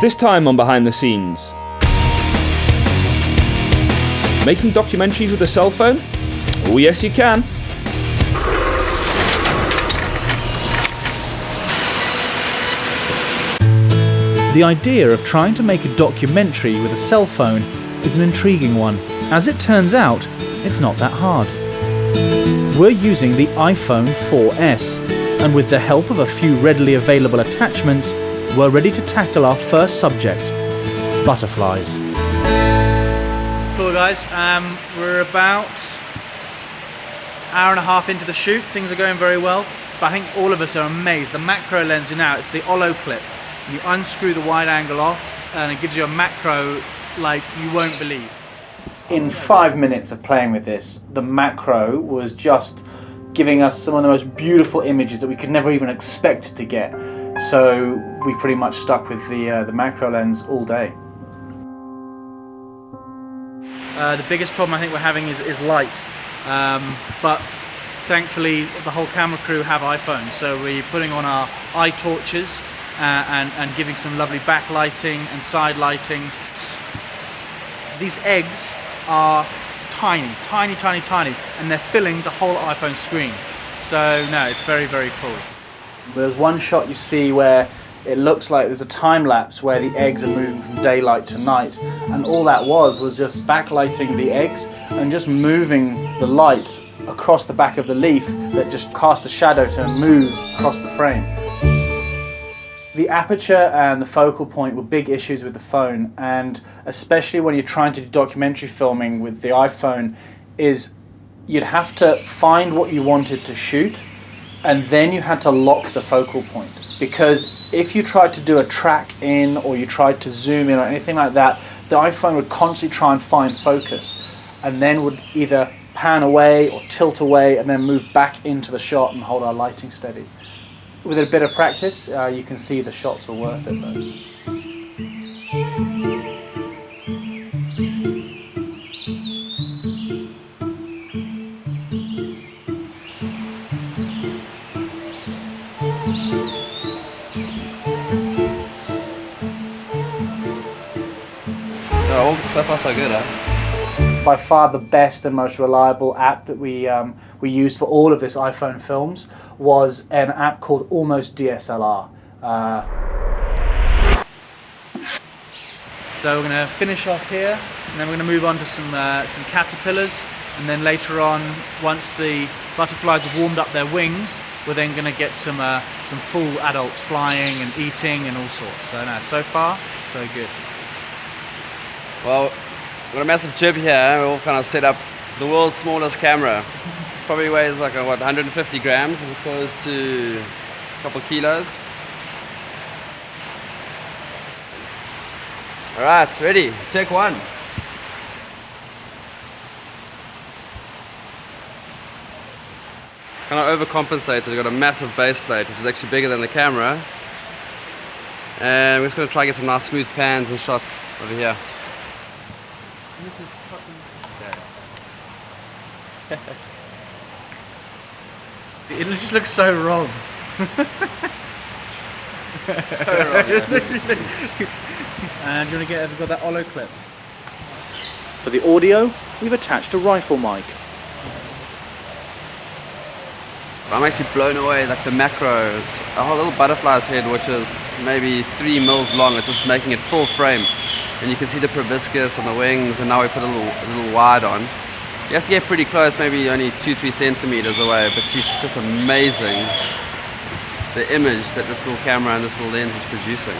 This time on Behind the Scenes. Making documentaries with a cell phone? Oh yes you can. The idea of trying to make a documentary with a cell phone is an intriguing one. As it turns out, it's not that hard. We're using the iPhone 4S, and with the help of a few readily available attachments, we're ready to tackle our first subject, butterflies. Cool guys, we're about an hour and a half into the shoot. Things are going very well, but I think all of us are amazed. The macro lens now, it's the Olo clip. You unscrew the wide angle off and it gives you a macro like you won't believe. In 5 minutes of playing with this, the macro was just giving us some of the most beautiful images that we could never even expect to get. So we pretty much stuck with the macro lens all day. The biggest problem I think we're having is light, but thankfully the whole camera crew have iPhones, so we're putting on our eye torches and giving some lovely backlighting and side lighting. These eggs are tiny, tiny, tiny, tiny, and they're filling the whole iPhone screen. So no, it's very, very cool. There's one shot you see where it looks like there's a time lapse where the eggs are moving from daylight to night, and all that was just backlighting the eggs and just moving the light across the back of the leaf that just cast a shadow to move across the frame. The aperture and the focal point were big issues with the phone, and especially when you're trying to do documentary filming with the iPhone, is you'd have to find what you wanted to shoot and then you had to lock the focal point, because if you tried to do a track in or you tried to zoom in or anything like that, the iPhone would constantly try and find focus and then would either pan away or tilt away and then move back into the shot and hold our lighting steady. With a bit of practice, you can see the shots were worth it though. So far so good, huh? By far the best and most reliable app that we used for all of this iPhone films was an app called Almost DSLR. So we're going to finish off here, and then we're going to move on to some caterpillars, and then later on, once the butterflies have warmed up their wings, we're then going to get some full adults flying and eating and all sorts. So no, so far so good. Well, we've got a massive jib here. We all kind of set up the world's smallest camera. Probably weighs like 150 grams as opposed to a couple kilos. All right, ready. Take one. Kind of overcompensated. We've got a massive base plate, which is actually bigger than the camera. And we're just going to try and get some nice smooth pans and shots over here. This is fucking it just looks so wrong. So wrong, yeah. And you want to have you got that Olo clip? For the audio, we've attached a rifle mic. I'm actually blown away, like the macro. It's a whole little butterfly's head, which is maybe 3 mils long. It's just making it full frame. And you can see the proboscis on the wings, and now we put a little wide on. You have to get pretty close, maybe only 2-3 centimeters away, but it's just amazing the image that this little camera and this little lens is producing.